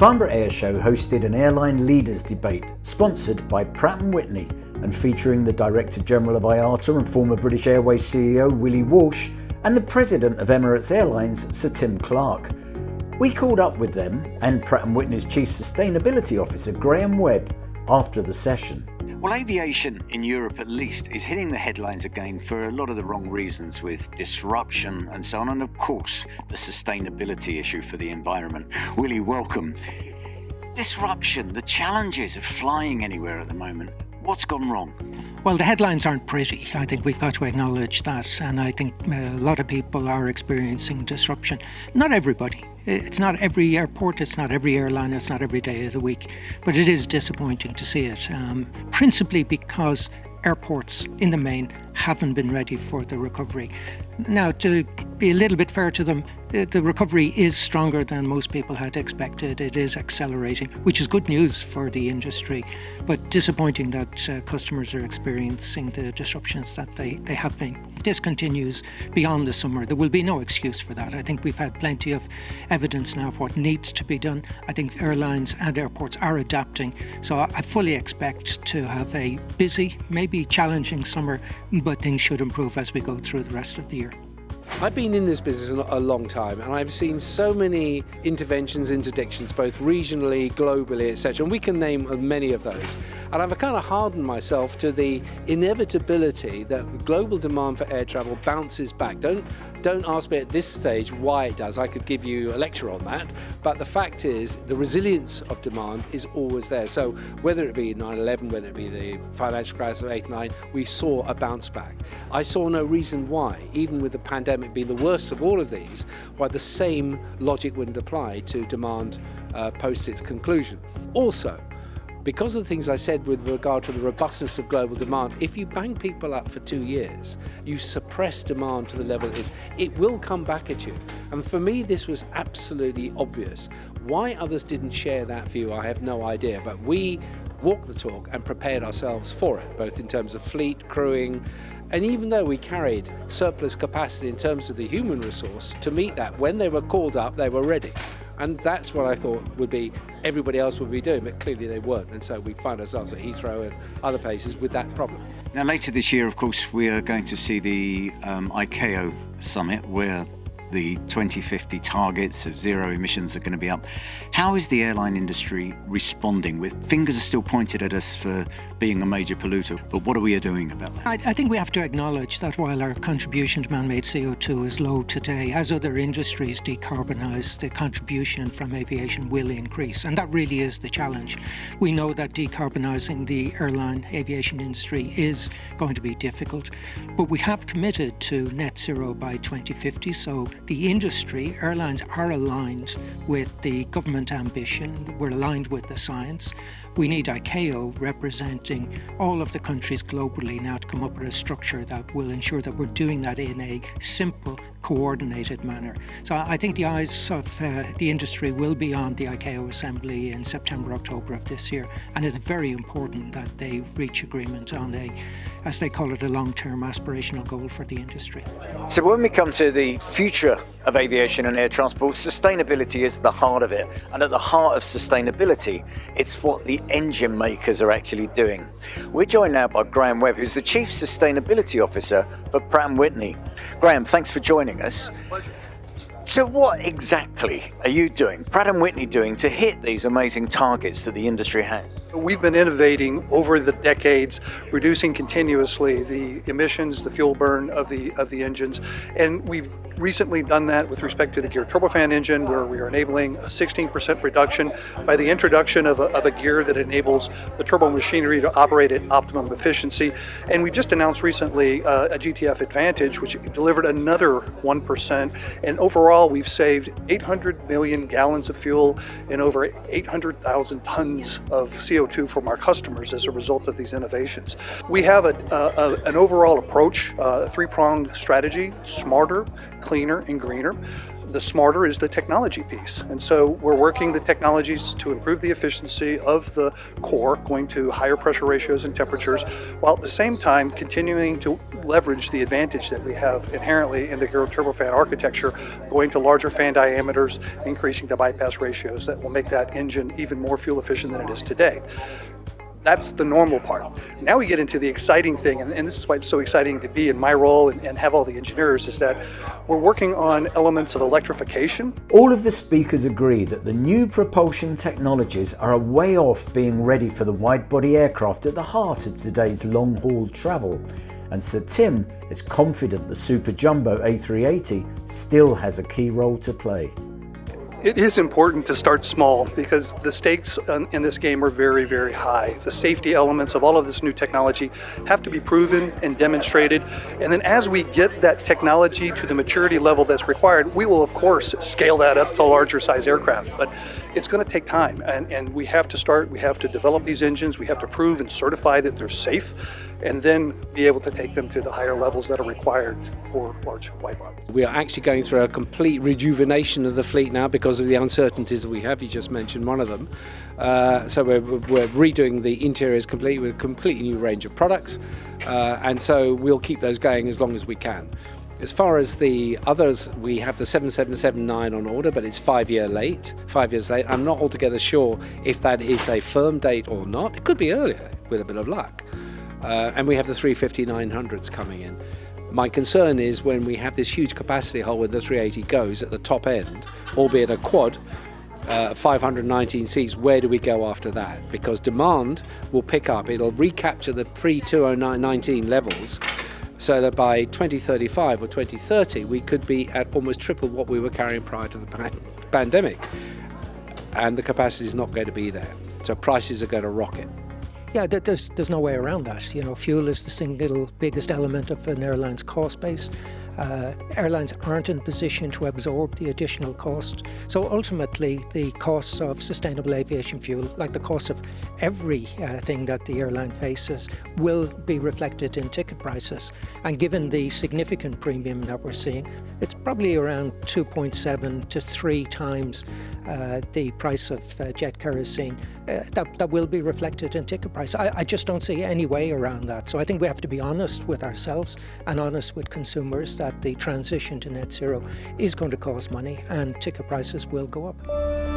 Farnborough Airshow hosted an airline leaders debate sponsored by Pratt Whitney and featuring the Director General of IATA and former British Airways CEO Willie Walsh and the President of Emirates Airlines Sir Tim Clark. We caught up with them and Pratt Whitney's Chief Sustainability Officer Webb after the session. Well, aviation in Europe at least is hitting the headlines again for a lot of the wrong reasons, with disruption and so on, and of course the sustainability issue for the environment. Willie, welcome. Disruption, the challenges of flying anywhere at the moment. What's gone wrong? Well, the headlines aren't pretty. I think we've got to acknowledge that, and I think a lot of people are experiencing disruption. Not everybody. It's not every airport, it's not every airline, it's not every day of the week, but it is disappointing to see it, principally because airports in the main haven't been ready for the recovery. Now, to be a little bit fair to them, the recovery is stronger than most people had expected. It is accelerating, which is good news for the industry, but disappointing that customers are experiencing the disruptions that they have been. If this continues beyond the summer, there will be no excuse for that. I think we've had plenty of evidence now of what needs to be done. I think airlines and airports are adapting, so I fully expect to have a busy, maybe challenging summer, but things should improve as we go through the rest of the year. I've been in this business a long time, and I've seen so many interventions, interdictions, both regionally, globally, etc. And we can name many of those. And I've kind of hardened myself to the inevitability that global demand for air travel bounces back. Don't ask me at this stage why it does. I could give you a lecture on that. But the fact is, the resilience of demand is always there. So whether it be 9/11, whether it be the financial crisis of 8/9, we saw a bounce back. I saw no reason why, even with the pandemic being the worst of all of these, why the same logic wouldn't apply to demand post its conclusion. Also, because of the things I said with regard to the robustness of global demand, if you bang people up for 2 years, you suppress demand to the level it is, it will come back at you. And for me, this was absolutely obvious. Why others didn't share that view, I have no idea, but we walked the talk and prepared ourselves for it, both in terms of fleet, crewing, and even though we carried surplus capacity in terms of the human resource to meet that, when they were called up, they were ready. And that's what I thought would be everybody else would be doing, but clearly they weren't. And so we find ourselves at Heathrow and other places with that problem. Now, later this year, of course, we are going to see the ICAO Summit, where the 2050 targets of zero emissions are going to be up. How is the airline industry responding? With fingers are still pointed at us for being a major polluter, but what are we doing about that? I think we have to acknowledge that while our contribution to man-made CO2 is low today, as other industries decarbonise, the contribution from aviation will increase, and that really is the challenge. We know that decarbonising the airline aviation industry is going to be difficult, but we have committed to net zero by 2050, so the industry, airlines, are aligned with the government ambition. We're aligned with the science. We need ICAO representing all of the countries globally now to come up with a structure that will ensure that we're doing that in a simple, coordinated manner. So I think the eyes of the industry will be on the ICAO Assembly in September, October of this year, and it's very important that they reach agreement on a, as they call it, a long-term aspirational goal for the industry. So when we come to the future of aviation and air transport, sustainability is the heart of it. And at the heart of sustainability, it's what the engine makers are actually doing. We're joined now by Webb, who's the Chief Sustainability Officer for Pratt Whitney. Graham, thanks for joining us. Pleasure. So what exactly are you doing, Pratt & Whitney doing, to hit these amazing targets that the industry has? We've been innovating over the decades, reducing continuously the emissions, the fuel burn of the engines, and we've recently done that with respect to the geared turbofan engine, where we are enabling a 16% reduction by the introduction of a gear that enables the turbo machinery to operate at optimum efficiency. And we just announced recently a GTF Advantage, which delivered another 1%, and overall we've saved 800 million gallons of fuel and over 800,000 tons of CO2 from our customers as a result of these innovations. We have an overall approach, a three-pronged strategy: smarter, cleaner, and greener. The smarter is the technology piece. And so we're working the technologies to improve the efficiency of the core, going to higher pressure ratios and temperatures, while at the same time continuing to leverage the advantage that we have inherently in the turbofan architecture, going to larger fan diameters, increasing the bypass ratios that will make that engine even more fuel efficient than it is today. That's the normal part. Now we get into the exciting thing, and this is why it's so exciting to be in my role and have all the engineers, is that we're working on elements of electrification. All of the speakers agree that the new propulsion technologies are a way off being ready for the wide-body aircraft at the heart of today's long-haul travel. And Sir Tim is confident the Super Jumbo A380 still has a key role to play. It is important to start small because the stakes in this game are very, very high. The safety elements of all of this new technology have to be proven and demonstrated. And then as we get that technology to the maturity level that's required, we will of course scale that up to larger size aircraft. But it's going to take time, and we have to develop these engines, we have to prove and certify that they're safe, and then be able to take them to the higher levels that are required for large wide bodies. We are actually going through a complete rejuvenation of the fleet now because of the uncertainties that we have. You just mentioned one of them. So we're redoing the interiors completely with a completely new range of products, and so we'll keep those going as long as we can. As far as the others, we have the 7779 on order, but it's 5 years late. I'm not altogether sure if that is a firm date or not. It could be earlier with a bit of luck. And we have the 350-900s coming in. My concern is when we have this huge capacity hole where the 380 goes at the top end, albeit a quad, 519 seats, where do we go after that? Because demand will pick up. It'll recapture the pre-2019 levels, so that by 2035 or 2030, we could be at almost triple what we were carrying prior to the pandemic. And the capacity is not going to be there. So prices are going to rocket. Yeah, there's no way around that. You know, fuel is the single biggest element of an airline's cost base. Airlines aren't in a position to absorb the additional cost. So ultimately, the costs of sustainable aviation fuel, like the cost of everything that the airline faces, will be reflected in ticket prices. And given the significant premium that we're seeing, it's probably around 2.7 to 3 times the price of jet kerosene. That will be reflected in ticket price. I just don't see any way around that. So I think we have to be honest with ourselves and honest with consumers that the transition to net zero is going to cost money and ticket prices will go up.